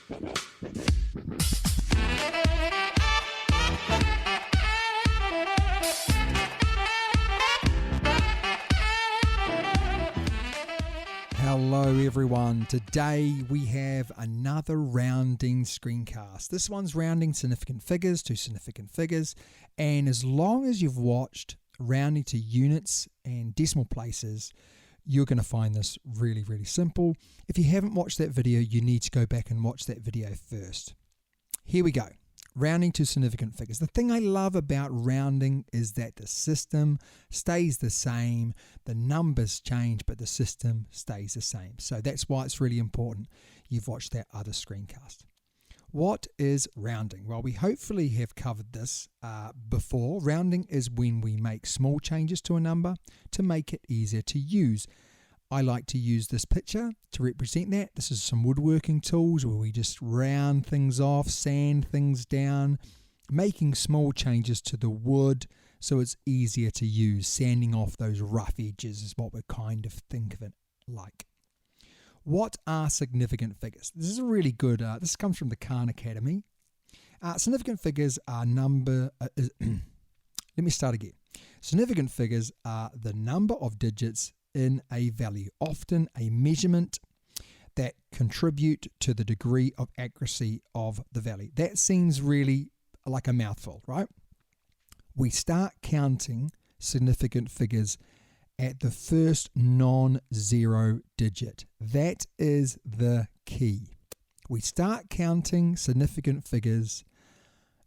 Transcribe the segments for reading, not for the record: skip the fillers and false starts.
Hello everyone, today we have another rounding screencast. This one's rounding significant figures to significant figures, and as long as you've watched rounding to units and decimal places, you're going to find this really simple. If you haven't watched that video, you need to go back and watch that video first. Here we go. Rounding to significant figures. The thing I love about rounding is that the system stays the same. The numbers change, but the system stays the same. So that's why it's really important you've watched that other screencast. What is rounding? Well, we hopefully have covered this before. Rounding is when we make small changes to a number to make it easier to use. I like to use this picture to represent that. This is some woodworking tools where we just round things off, sand things down, making small changes to the wood so it's easier to use. Sanding off those rough edges is what we kind of think of it like. What are significant figures? This is a really good, this comes from the Khan Academy. Significant figures are let me start again. Significant figures are the number of digits in a value, often a measurement that contribute to the degree of accuracy of the value. That seems really like a mouthful, right? We start counting significant figures at the first non-zero digit. That is the key. We start counting significant figures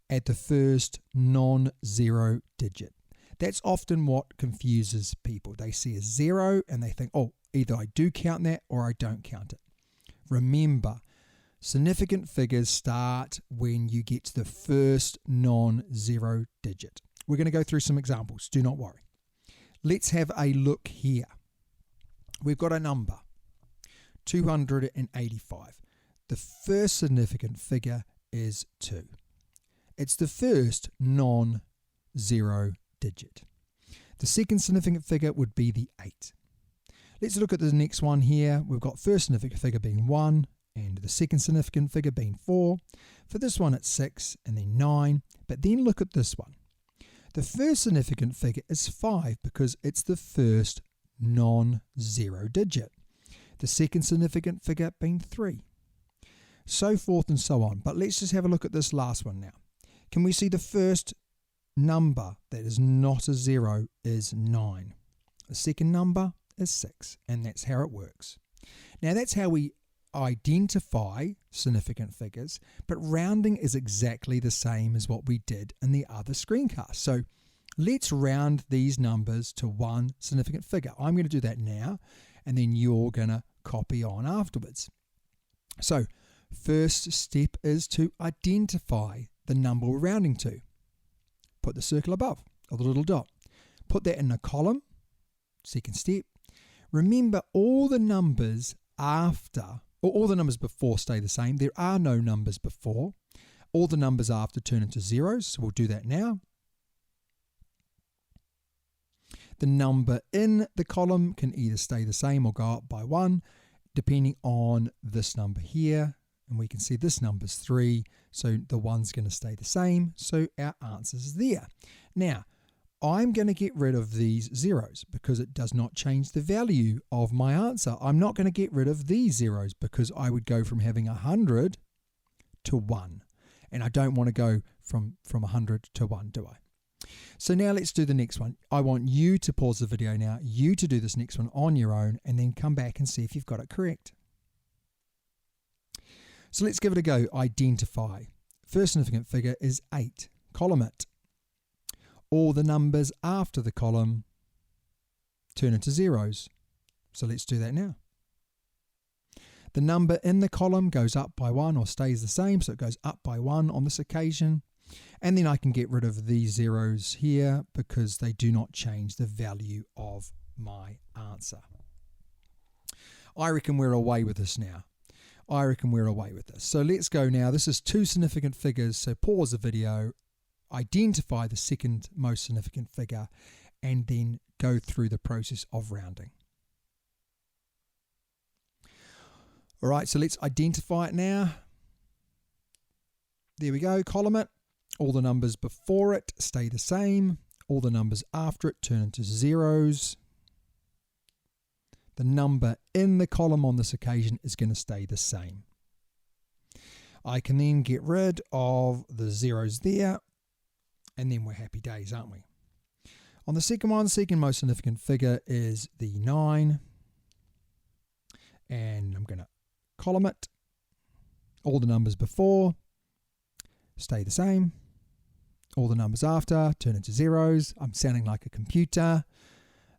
at the first non-zero digit. That's often what confuses people. They see a zero and they think, oh, either I do count that or I don't count it. Remember, significant figures start when you get to the first non-zero digit. We're going to go through some examples. Do not worry. Let's have a look here. We've got a number, 285. The first significant figure is 2. It's the first non-zero digit. The second significant figure would be the 8. Let's look at the next one here. We've got first significant figure being 1 and the second significant figure being 4. For this one it's 6 and then 9. But then look at this one. The first significant figure is 5 because it's the first non-zero digit. The second significant figure being 3. So forth and so on. But let's just have a look at this last one now. Can we see the first number that is not a 0 is 9. The second number is 6, and that's how it works. Now that's how we identify significant figures, but rounding is exactly the same as what we did in the other screencast. So let's round these numbers to one significant figure. I'm going to do that now, and then you're going to copy on afterwards. So first step is to identify the number we're rounding to. Put the circle above, or the little dot. Put that in a column. Second step. Remember, all the numbers after, or all the numbers before stay the same. There are no numbers before. All the numbers after turn into zeros, so we'll do that now. The number in the column can either stay the same or go up by 1, depending on this number here. And we can see this number's 3, so the 1's going to stay the same, so our answer is there. Now, I'm going to get rid of these zeros because it does not change the value of my answer. I'm not going to get rid of these zeros because I would go from having 100 to 1. And I don't want to go from 100 to 1, do I? So now let's do the next one. I want you to pause the video now, you to do this next one on your own, and then come back and see if you've got it correct. So let's give it a go. Identify. First significant figure is 8. Column it. All the numbers after the column turn into zeros. So let's do that now. The number in the column goes up by 1 or stays the same, so it goes up by 1 on this occasion. And then I can get rid of these zeros here because they do not change the value of my answer. I reckon we're away with this now. I reckon we're away with this. So let's go now. This is two significant figures, so pause the video, identify the second most significant figure, and then go through the process of rounding. All right, so let's identify it now. There we go, column it. All the numbers before it stay the same. All the numbers after it turn into zeros. The number in the column on this occasion is going to stay the same. I can then get rid of the zeros there, and then we're happy days, aren't we? On the second one, second most significant figure is the 9. And I'm going to column it. All the numbers before stay the same. All the numbers after turn into zeros. I'm sounding like a computer.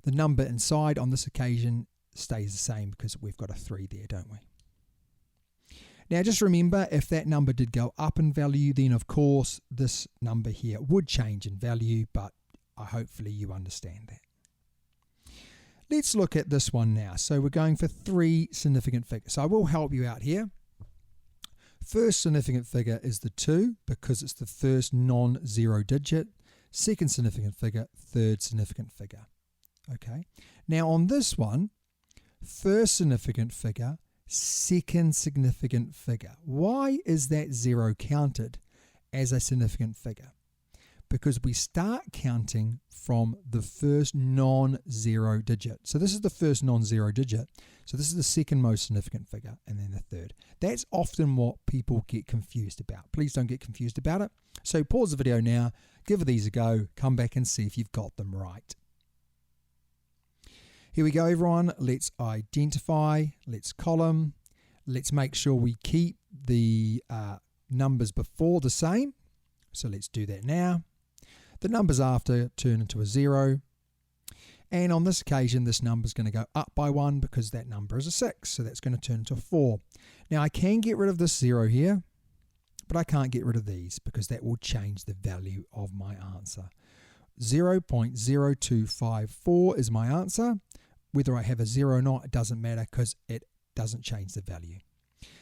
The number inside on this occasion stays the same because we've got a 3 there, don't we? Now just remember, if that number did go up in value, then of course this number here would change in value, but hopefully you understand that. Let's look at this one now. So we're going for 3 significant figures. So I will help you out here. First significant figure is the 2 because it's the first non-zero digit. Second significant figure, third significant figure. Okay. Now on this one, first significant figure, second significant figure. Why is that 0 counted as a significant figure? Because we start counting from the first non-zero digit. So this is the first non-zero digit. So this is the second most significant figure, and then the third. That's often what people get confused about. Please don't get confused about it. So pause the video now, give these a go, come back and see if you've got them right. Here we go, everyone. Let's identify, let's column, let's make sure we keep the numbers before the same. So let's do that now. The numbers after turn into a 0. And on this occasion, this number is going to go up by 1 because that number is a 6. So that's going to turn into a 4. Now I can get rid of this 0 here, but I can't get rid of these because that will change the value of my answer. 0.0254 is my answer. Whether I have a 0 or not, it doesn't matter because it doesn't change the value.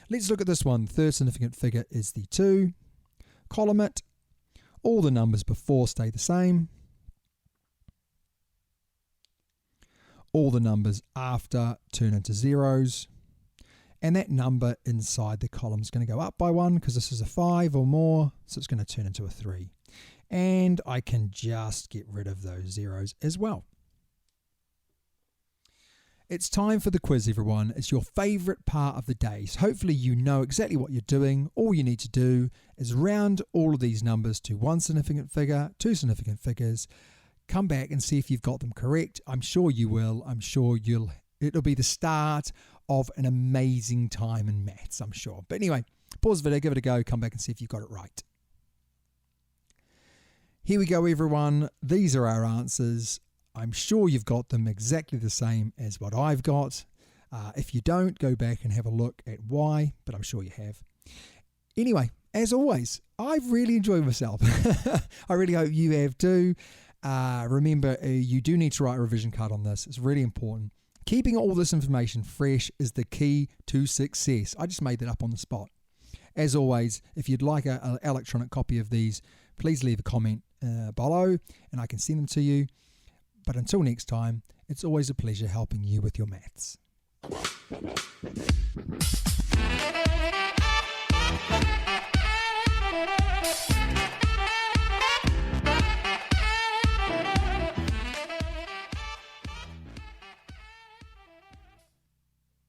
Let's look at this one. Third significant figure is the 2. Column it. All the numbers before stay the same. All the numbers after turn into zeros. And that number inside the column is going to go up by 1 because this is a 5 or more, so it's going to turn into a 3. And I can just get rid of those zeros as well. It's time for the quiz, everyone. It's your favorite part of the day. So hopefully you know exactly what you're doing. All you need to do is round all of these numbers to 1 significant figure, 2 significant figures. Come back and see if you've got them correct. I'm sure you will. I'm sure it'll be the start of an amazing time in maths, I'm sure. But anyway, pause the video, give it a go, come back and see if you've got it right. Here we go, everyone. These are our answers. I'm sure you've got them exactly the same as what I've got. If you don't, go back and have a look at why, but I'm sure you have. Anyway, as always, I've really enjoyed myself. I really hope you have too. Remember, you do need to write a revision card on this. It's really important. Keeping all this information fresh is the key to success. I just made that up on the spot. As always, if you'd like an electronic copy of these, please leave a comment below and I can send them to you. But until next time, it's always a pleasure helping you with your maths.